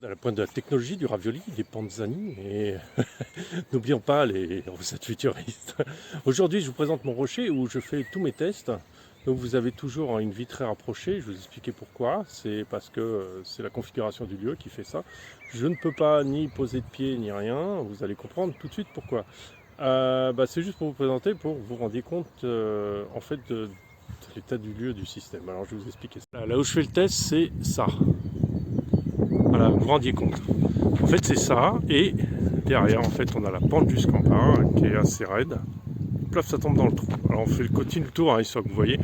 À la pointe de la technologie du ravioli, des panzani et n'oublions pas les recettes futuristes. Aujourd'hui, je vous présente mon rocher où je fais tous mes tests. Donc vous avez toujours une vue très rapprochée, je vais vous expliquer pourquoi. C'est parce que c'est la configuration du lieu qui fait ça. Je ne peux pas ni poser de pied ni rien, vous allez comprendre tout de suite pourquoi. C'est juste pour vous présenter, pour que vous vous rendiez compte en fait de l'état du lieu du système. Alors je vais vous expliquer ça. Là où je fais le test, c'est ça. Voilà, vous vous rendiez compte. En fait, c'est ça, et derrière, en fait, on a la pente jusqu'en bas, qui est assez raide. Plaf, ça tombe dans le trou. Alors, on fait le continu tour, hein, histoire que vous voyez.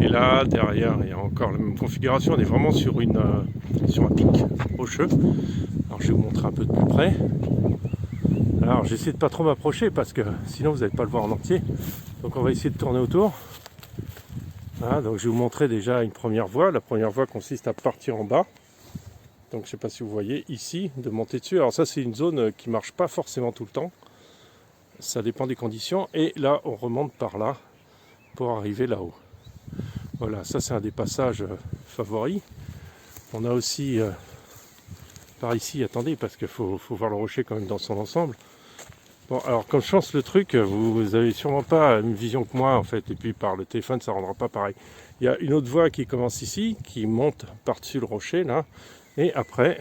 Et là, derrière, il y a encore la même configuration. On est vraiment sur un pic rocheux. Alors, je vais vous montrer un peu de plus près. Alors, j'essaie de pas trop m'approcher, parce que sinon, vous n'allez pas le voir en entier. Donc, on va essayer de tourner autour. Voilà, donc, je vais vous montrer déjà une première voie. La première voie consiste à partir en bas. Donc je ne sais pas si vous voyez ici, de monter dessus. Alors ça c'est une zone qui ne marche pas forcément tout le temps. Ça dépend des conditions. Et là on remonte par là pour arriver là-haut. Voilà, ça c'est un des passages favoris. On a aussi par ici, attendez, parce qu'il faut voir le rocher quand même dans son ensemble. Bon, alors comme je pense le truc, vous avez sûrement pas une vision que moi en fait. Et puis par le téléphone ça ne rendra pas pareil. Il y a une autre voie qui commence ici, qui monte par-dessus le rocher là. Et après,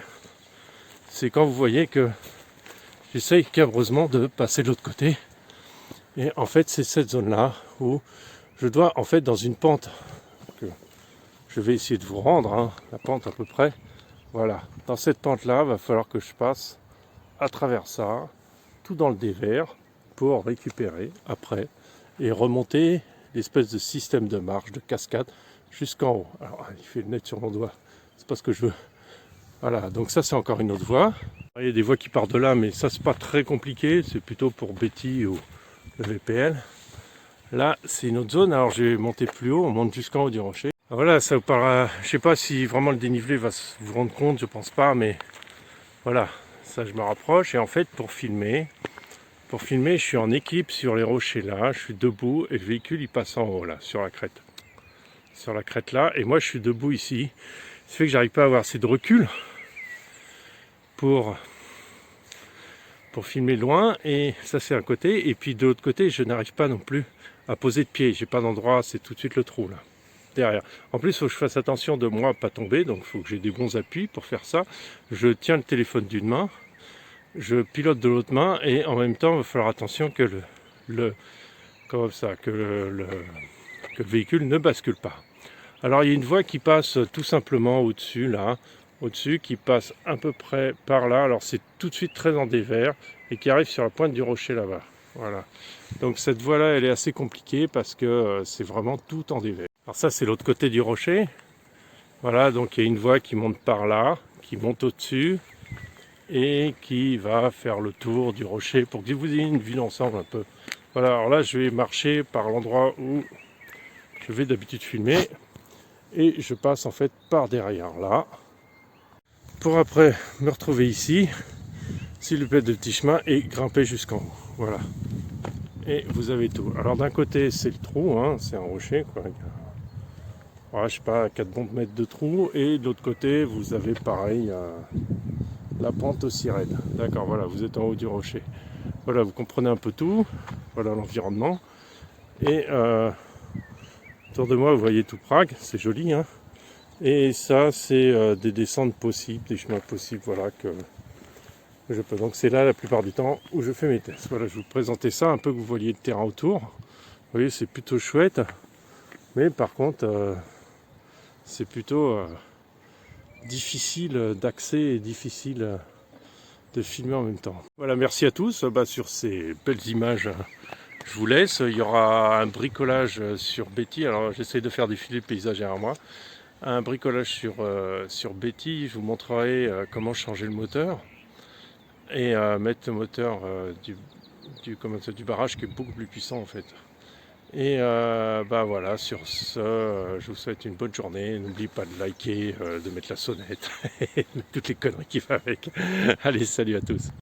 c'est quand vous voyez que j'essaye cabreusement de passer de l'autre côté. Et en fait, c'est cette zone-là où je dois, en fait, dans une pente que je vais essayer de vous rendre, hein, la pente à peu près. Voilà, dans cette pente-là, il va falloir que je passe à travers ça, tout dans le dévers, pour récupérer après et remonter l'espèce de système de marche, de cascade, jusqu'en haut. Alors, il fait le net sur mon doigt, c'est pas ce que je veux. Voilà, donc ça c'est encore une autre voie. Il y a des voies qui partent de là, mais ça c'est pas très compliqué, c'est plutôt pour Betty ou le VPL. Là c'est une autre zone, alors je vais monter plus haut, on monte jusqu'en haut du rocher. Voilà, ça vous parlera, je sais pas si vraiment le dénivelé va vous rendre compte, je pense pas, mais voilà, ça je me rapproche. Et en fait pour filmer, je suis en équipe sur les rochers là, je suis debout et le véhicule il passe en haut là, sur la crête. Sur la crête là, et moi je suis debout ici. Ça fait que j'arrive pas à avoir assez de recul pour filmer loin, et ça c'est un côté, et puis de l'autre côté je n'arrive pas non plus à poser de pied, j'ai pas d'endroit, c'est tout de suite le trou là derrière. En plus il faut que je fasse attention de moi pas tomber, donc il faut que j'ai des bons appuis pour faire ça. Je tiens le téléphone d'une main, je pilote de l'autre main, et en même temps il va falloir attention que que le véhicule ne bascule pas. Alors il y a une voie qui passe tout simplement au-dessus là, au-dessus, qui passe à peu près par là. Alors c'est tout de suite très en dévers et qui arrive sur la pointe du rocher là-bas. Voilà. Donc cette voie-là, elle est assez compliquée parce que c'est vraiment tout en dévers. Alors ça, c'est l'autre côté du rocher. Voilà, donc il y a une voie qui monte par là, qui monte au-dessus et qui va faire le tour du rocher pour que vous ayez une vue d'ensemble un peu. Voilà, alors là, je vais marcher par l'endroit où je vais d'habitude filmer et je passe en fait par derrière là, pour après me retrouver ici, s'il vous plaît, de petits chemins, et grimper jusqu'en haut. Voilà. Et vous avez tout. Alors d'un côté c'est le trou, hein, c'est un rocher, quoi. Voilà, je sais pas, 4 bons mètres de trou, et de l'autre côté vous avez pareil la pente aussi raide. D'accord, voilà, vous êtes en haut du rocher. Voilà, vous comprenez un peu tout. Voilà l'environnement. Et autour de moi vous voyez tout Prague, c'est joli, hein. Et ça c'est des descentes possibles, des chemins possibles, voilà, que je peux. Donc c'est là la plupart du temps où je fais mes tests. Voilà, je vous présentais ça un peu, que vous voyez le terrain autour. Vous voyez, c'est plutôt chouette, mais par contre c'est plutôt difficile d'accès et difficile de filmer en même temps. Voilà, merci à tous. Sur ces belles images, je vous laisse. Il y aura un bricolage sur Betty. Alors j'essaie de faire défiler le paysage derrière moi. Un bricolage sur Betty. Je vous montrerai comment changer le moteur et mettre le moteur du barrage, qui est beaucoup plus puissant en fait. Et voilà, sur ce, je vous souhaite une bonne journée. N'oubliez pas de liker, de mettre la sonnette et toutes les conneries qui vont avec. Allez, salut à tous.